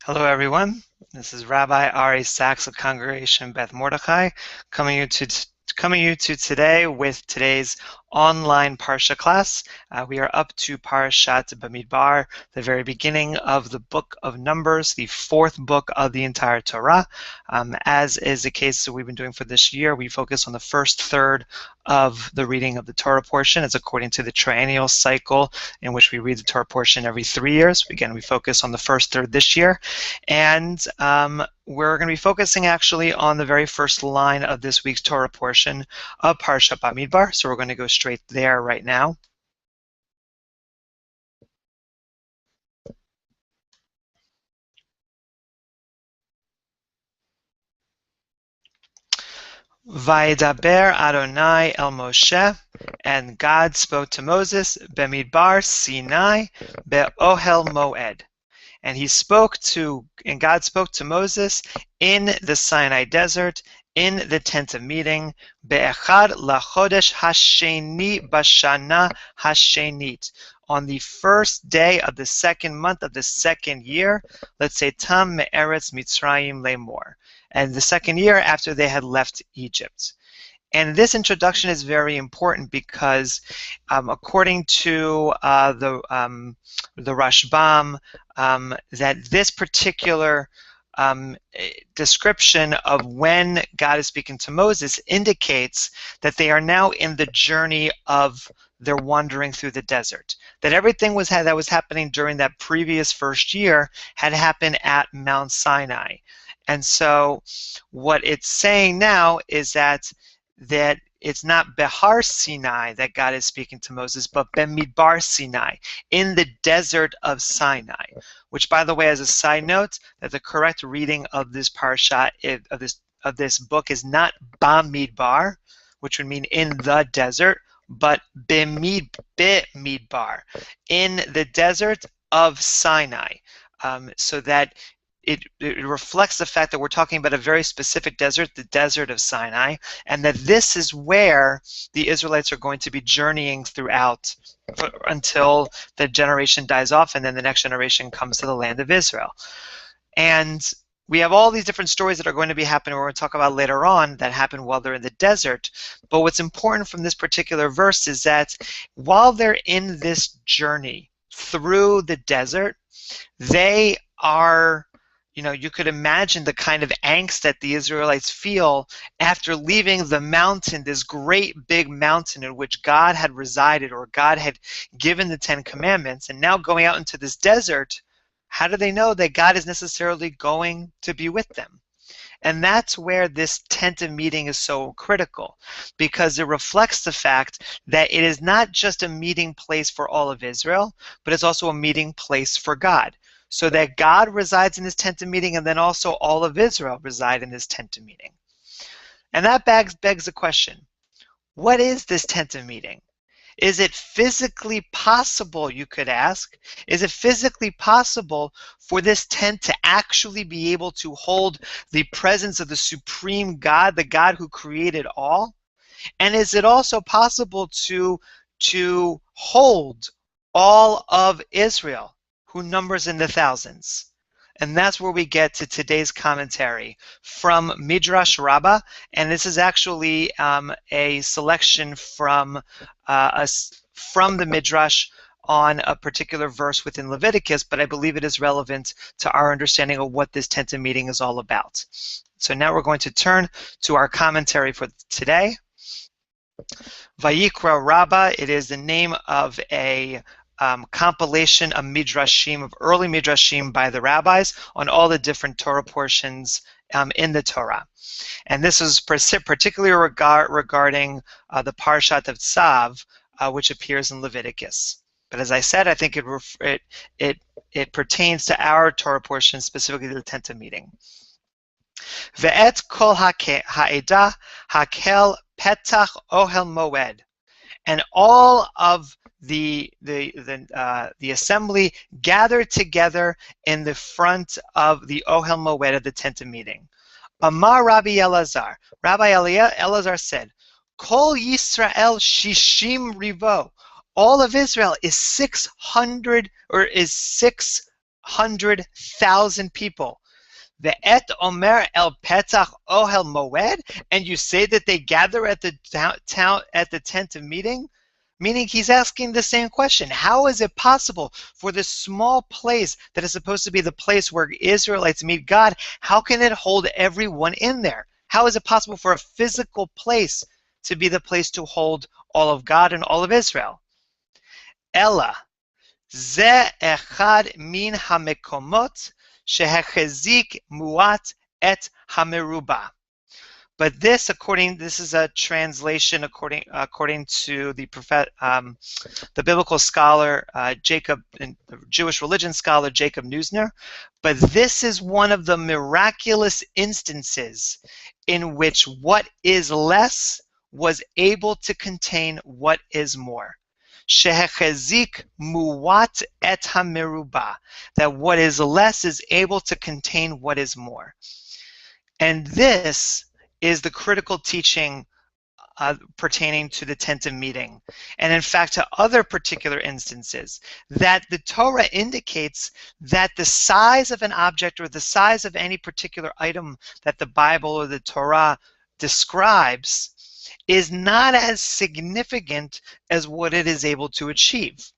Hello, everyone. This is Rabbi Ari Sachs of Congregation Beth Mordechai coming you to today with today's online Parsha class. We are up to Parashat Bamidbar, the very beginning of the book of Numbers, the fourth book of the entire Torah. As is the case that we've been doing for this year, we focus on the first third of the reading of the Torah portion. It's according to the triennial cycle in which we read the Torah portion every 3 years. Again, we focus on the first third this year. And we're going to be focusing actually on the very first line of this week's Torah portion of Parashat Bamidbar. So we're going to go straight there right now. Vaidaber Adonai el Moshe, and God spoke to Moses, Bamidbar Sinai, Be'ohel Moed. And God spoke to Moses in the Sinai desert, in the tent of meeting, Be'echad lachodesh hasheni bashana hashenit, on the first day of the second month of the second year, let's say Tam me'eretz Mitzrayim lemor, and the second year after they had left Egypt. And this introduction is very important because, according to the Rashbam, that this particular description of when God is speaking to Moses indicates that they are now in the journey of their wandering through the desert. That everything that was happening during that previous first year had happened at Mount Sinai. And so what it's saying now is that it's not Behar Sinai that God is speaking to Moses, but Bemidbar Sinai, in the desert of Sinai. Which, by the way, as a side note, that the correct reading of this Parashah, of this book, is not Bamidbar, which would mean in the desert, but Bemidbar, in the desert of Sinai, so that it reflects the fact that we're talking about a very specific desert, the desert of Sinai, and that this is where the Israelites are going to be journeying throughout until the generation dies off and then the next generation comes to the land of Israel. And we have all these different stories that are going to be happening, we're going to talk about later on, that happen while they're in the desert. But what's important from this particular verse is that while they're in this journey through the desert, they are, you could imagine the kind of angst that the Israelites feel after leaving the mountain, this great big mountain in which God had resided, or God had given the Ten Commandments, and now going out into this desert. How do they know that God is necessarily going to be with them? And that's where this tent of meeting is so critical, because it reflects the fact that it is not just a meeting place for all of Israel, but it's also a meeting place for God. So that God resides in this tent of meeting, and then also all of Israel reside in this tent of meeting. And that begs the question, what is this tent of meeting? Is it physically possible, you could ask, is it physically possible for this tent to actually be able to hold the presence of the supreme God, the God who created all? And is it also possible to hold all of Israel, who numbers in the thousands? And that's where we get to today's commentary from Midrash Rabbah, and this is actually a selection from the Midrash on a particular verse within Leviticus, but I believe it is relevant to our understanding of what this tent of meeting is all about. So now we're going to turn to our commentary for today. Vayikra Rabbah, it is the name of a compilation of midrashim, of early midrashim by the rabbis on all the different Torah portions in the Torah. And this is particularly regarding the Parashat of Tzav, which appears in Leviticus. But as I said, I think it pertains to our Torah portion, specifically the tent of meeting. Ve'et kol ha'edah hakel petach ohel moed, and all of the assembly gathered together in the front of the Ohel Moed, of the tent of meeting. Amar Rabbi Elazar, Rabbi Elazar said, Kol Yisrael shishim rivo, all of Israel is 600, or is 6 100,000 people. Ve'et omer el petach ohel moed, and you say that they gather at the tent of meeting, meaning he's asking the same question. How is it possible for this small place that is supposed to be the place where Israelites meet God? How can it hold everyone in there? How is it possible for a physical place to be the place to hold all of God and all of Israel? Ella, ze echad min hamekomot shehechezik muat et hameruba. But this is a translation according to the biblical scholar Jacob, and the Jewish religion scholar Jacob Neusner. But this is one of the miraculous instances in which what is less was able to contain what is more. Shehechezik muat et hameruba, that what is less is able to contain what is more. And this is the critical teaching pertaining to the tent of meeting, and in fact to other particular instances, that the Torah indicates that the size of an object or the size of any particular item that the Bible or the Torah describes is not as significant as what it is able to achieve.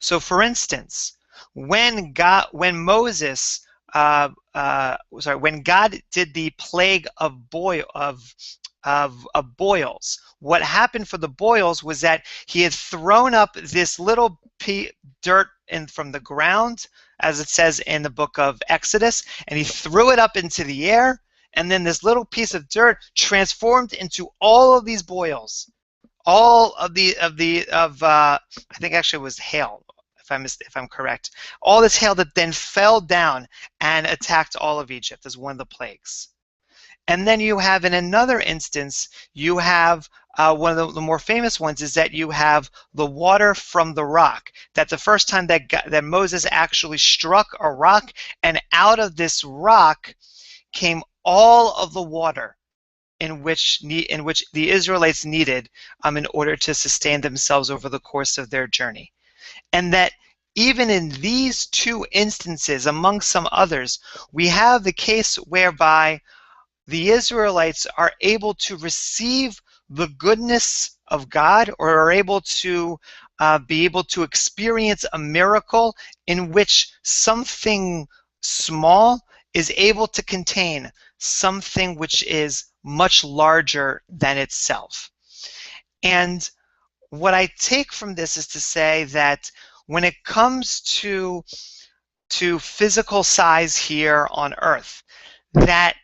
So for instance, when Moses when God did the plague of boils, what happened for the boils was that he had thrown up this little dirt from the ground, as it says in the book of Exodus, and he threw it up into the air, and then this little piece of dirt transformed into all of these boils, all of I think actually it was hail, if I'm correct, all this hail that then fell down and attacked all of Egypt as one of the plagues. And then you have, in another instance, you have one of the more famous ones is that you have the water from the rock. That the first time that Moses actually struck a rock, and out of this rock came all of the water in which the Israelites needed in order to sustain themselves over the course of their journey. And that even in these two instances, among some others, we have the case whereby the Israelites are able to receive the goodness of God, or are able to be able to experience a miracle in which something small is able to contain something which is much larger than itself. And what I take from this is to say that when it comes to physical size here on Earth, that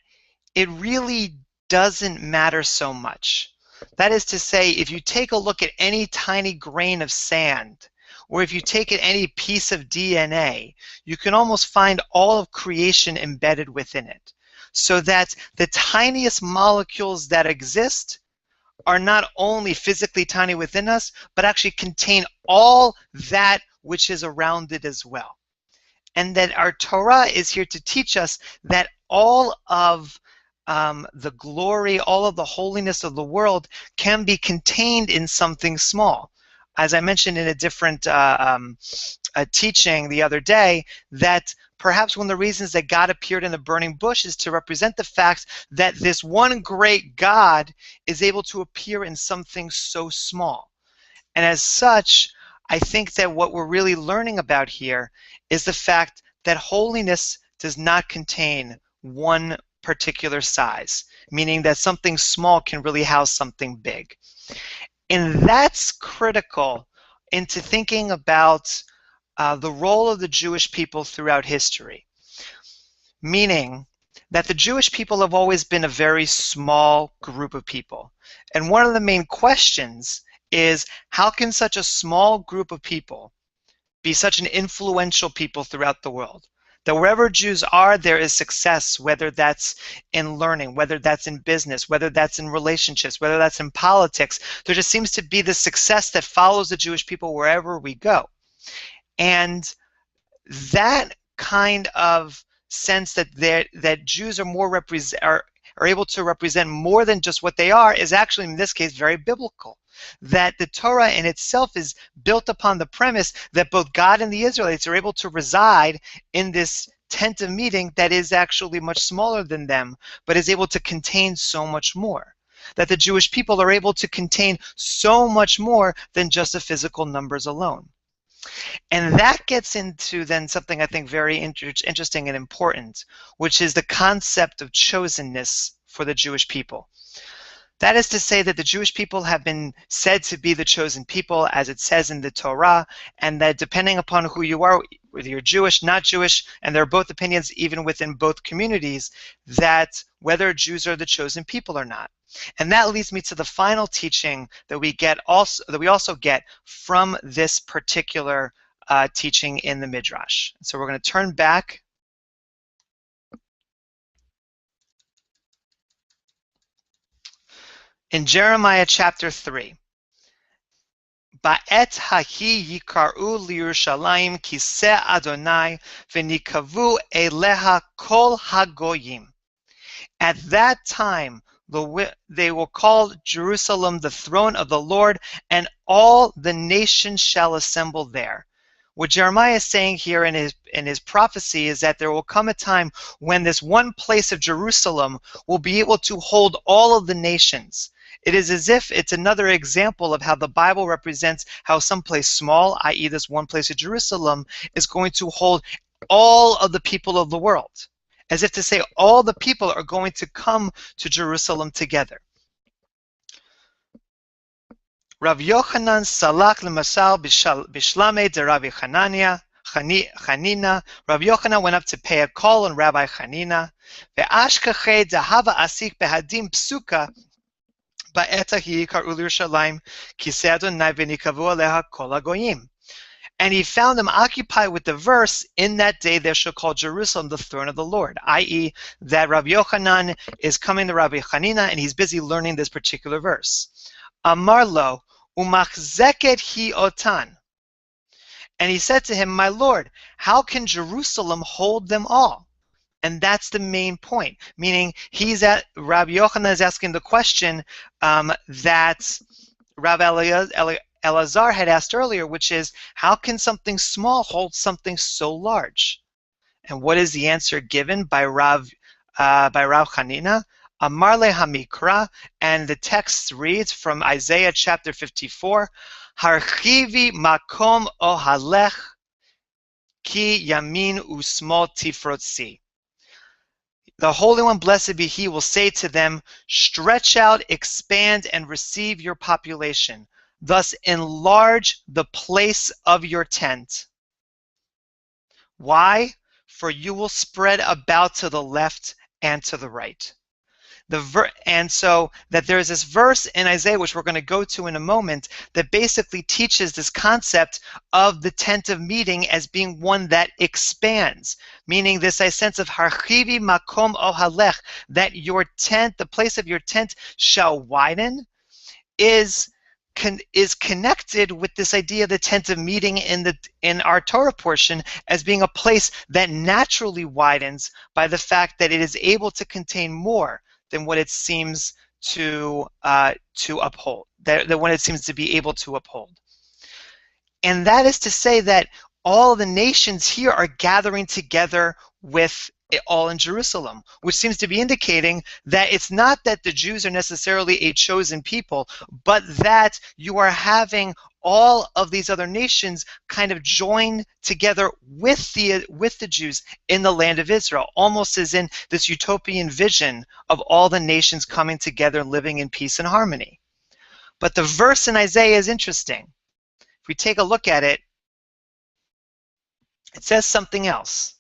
it really doesn't matter so much. That is to say, if you take a look at any tiny grain of sand, or if you take any piece of DNA, you can almost find all of creation embedded within it. So that the tiniest molecules that exist are not only physically tiny within us, but actually contain all that which is around it as well. And that our Torah is here to teach us that all of the glory, all of the holiness of the world can be contained in something small. As I mentioned in a different teaching the other day, that perhaps one of the reasons that God appeared in the burning bush is to represent the fact that this one great God is able to appear in something so small. And as such, I think that what we're really learning about here is the fact that holiness does not contain one particular size, meaning that something small can really house something big. And that's critical into thinking about the role of the Jewish people throughout history, meaning that the Jewish people have always been a very small group of people. And one of the main questions is, how can such a small group of people be such an influential people throughout the world? That wherever Jews are, there is success, whether that's in learning, whether that's in business, whether that's in relationships, whether that's in politics. There just seems to be this success that follows the Jewish people wherever we go. And that kind of sense that Jews are more are able to represent more than just what they are is actually, in this case, very biblical. that the Torah in itself is built upon the premise that both God and the Israelites are able to reside in this tent of meeting that is actually much smaller than them, but is able to contain so much more. That the Jewish people are able to contain so much more than just the physical numbers alone. And that gets into then something I think very interesting and important, which is the concept of chosenness for the Jewish people. That is to say that the Jewish people have been said to be the chosen people, as it says in the Torah, and that depending upon who you are, whether you're Jewish, not Jewish, and there are both opinions even within both communities, that whether Jews are the chosen people or not. And that leads me to the final teaching that we also get from this particular teaching in the Midrash. So we're going to turn back. In Jeremiah chapter 3, Ba'et hahi yikar'u liyerushalayim kiseh Adonai v'nikavu eleha kol hagoyim. At that time, they will call Jerusalem the throne of the Lord, and all the nations shall assemble there. What Jeremiah is saying here in his prophecy is that there will come a time when this one place of Jerusalem will be able to hold all of the nations. It is as if it's another example of how the Bible represents how some place small, i.e. this one place of Jerusalem, is going to hold all of the people of the world. As if to say all the people are going to come to Jerusalem together. Rav Yochanan salak l'masal bishlame de Rabbi Chanina. Rav Yochanan went up to pay a call on Rabbi Chanina. Ve'ashkache dehava asik behadim psuka ba'eta hi kar'u l'Yerushalayim kiseh Adonai v'nikavu aleha kol hagoyim. And he found him occupied with the verse, in that day they shall call Jerusalem the throne of the Lord, i.e. that Rabbi Yochanan is coming to Rabbi Chanina and he's busy learning this particular verse. Amar lo, umachzeket hi otan. And he said to him, my Lord, how can Jerusalem hold them all? And that's the main point, meaning Rabbi Yochanan is asking the question that Rabbi Elazar had asked earlier, which is, how can something small hold something so large? And what is the answer given by Rav Chanina? Amar le hamikra, and the text reads from Isaiah chapter 54, Harchivi makom ohalech ki yamin usmol tifrotzi. The Holy One, blessed be He, will say to them, stretch out, expand, and receive your population. Thus enlarge the place of your tent. Why? For you will spread about to the left and to the right. And so that there is this verse in Isaiah, which we're going to go to in a moment, that basically teaches this concept of the tent of meeting as being one that expands, meaning this sense of harchivi makom ohalech, that your tent, the place of your tent, shall widen, is connected with this idea of the tent of meeting in our Torah portion as being a place that naturally widens by the fact that it is able to contain more than what it seems to uphold, than what it seems to be able to uphold. And that is to say that all the nations here are gathering together with all in Jerusalem, which seems to be indicating that it's not that the Jews are necessarily a chosen people, but that you are having all of these other nations kind of join together with the Jews in the land of Israel, almost as in this utopian vision of all the nations coming together and living in peace and harmony. But the verse in Isaiah is interesting. If we take a look at it, it says something else.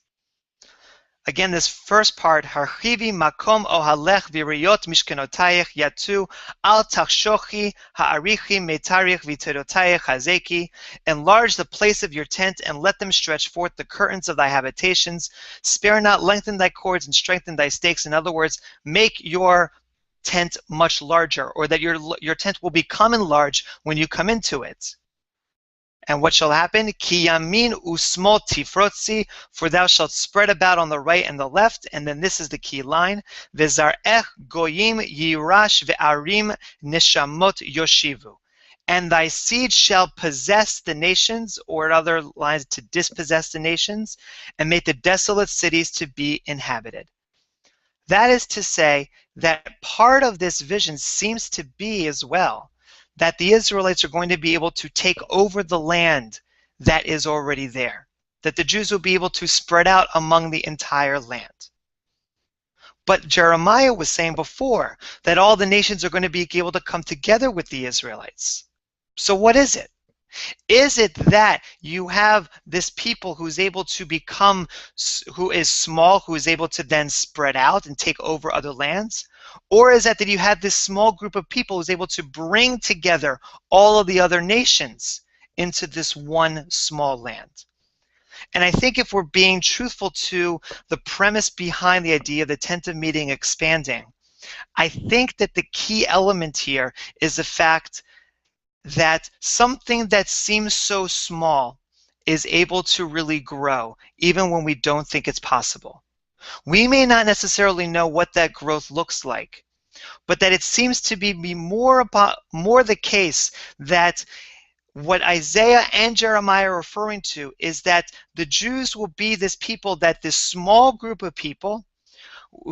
Again, this first part, Harchivi makom ohalech v'riyot mishkenotayich yatu al tachshochi ha'arichi metarich v'terotayich hazeki. Enlarge the place of your tent and let them stretch forth the curtains of thy habitations. Spare not, lengthen thy cords and strengthen thy stakes. In other words, make your tent much larger, or that your tent will become enlarged when you come into it. And what shall happen? Ki yamin usmol tifrotzi, for thou shalt spread about on the right and the left. And then this is the key line: V'zar'ech goyim yirash ve'arim neshamot yoshivu. And thy seed shall possess the nations, or in other lines, to dispossess the nations, and make the desolate cities to be inhabited. That is to say that part of this vision seems to be as well that the Israelites are going to be able to take over the land that is already there, that the Jews will be able to spread out among the entire land. But Jeremiah was saying before that all the nations are going to be able to come together with the Israelites. So what is it? Is it that you have this people who's able to become, who is small, who is able to then spread out and take over other lands? Or is it that you have this small group of people who's able to bring together all of the other nations into this one small land? And I think if we're being truthful to the premise behind the idea of the tent of meeting expanding, I think that the key element here is the fact that something that seems so small is able to really grow, even when we don't think it's possible. We may not necessarily know what that growth looks like, but that it seems to be more the case that what Isaiah and Jeremiah are referring to is that the Jews will be this people, that this small group of people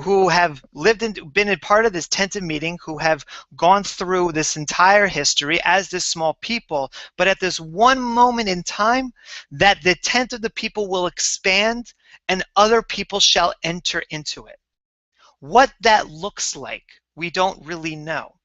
who have lived and been a part of this tent of meeting, who have gone through this entire history as this small people, but at this one moment in time, that the tent of the people will expand and other people shall enter into it. What that looks like, we don't really know.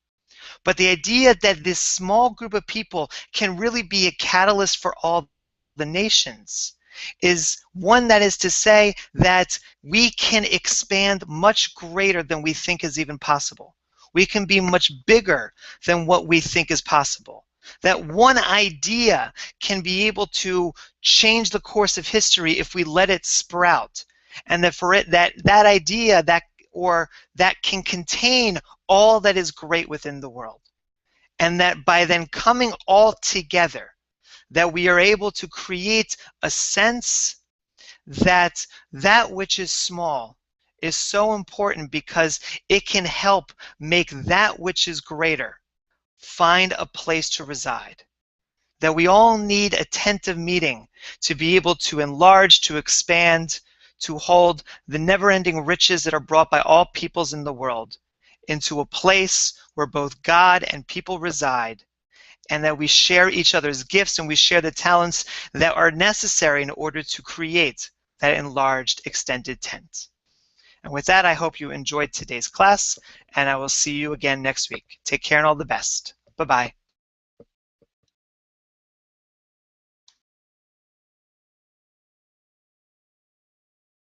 But the idea that this small group of people can really be a catalyst for all the nations is one, that is to say that we can expand much greater than we think is even possible. We can be much bigger than what we think is possible. That one idea can be able to change the course of history if we let it sprout. And that for it, that idea that can contain all that is great within the world. And that by then coming all together, that we are able to create a sense that that which is small is so important because it can help make that which is greater find a place to reside. That we all need a tent of meeting to be able to enlarge, to expand, to hold the never-ending riches that are brought by all peoples in the world into a place where both God and people reside, and that we share each other's gifts and we share the talents that are necessary in order to create that enlarged, extended tent. And with that, I hope you enjoyed today's class, and I will see you again next week. Take care and all the best. Bye-bye.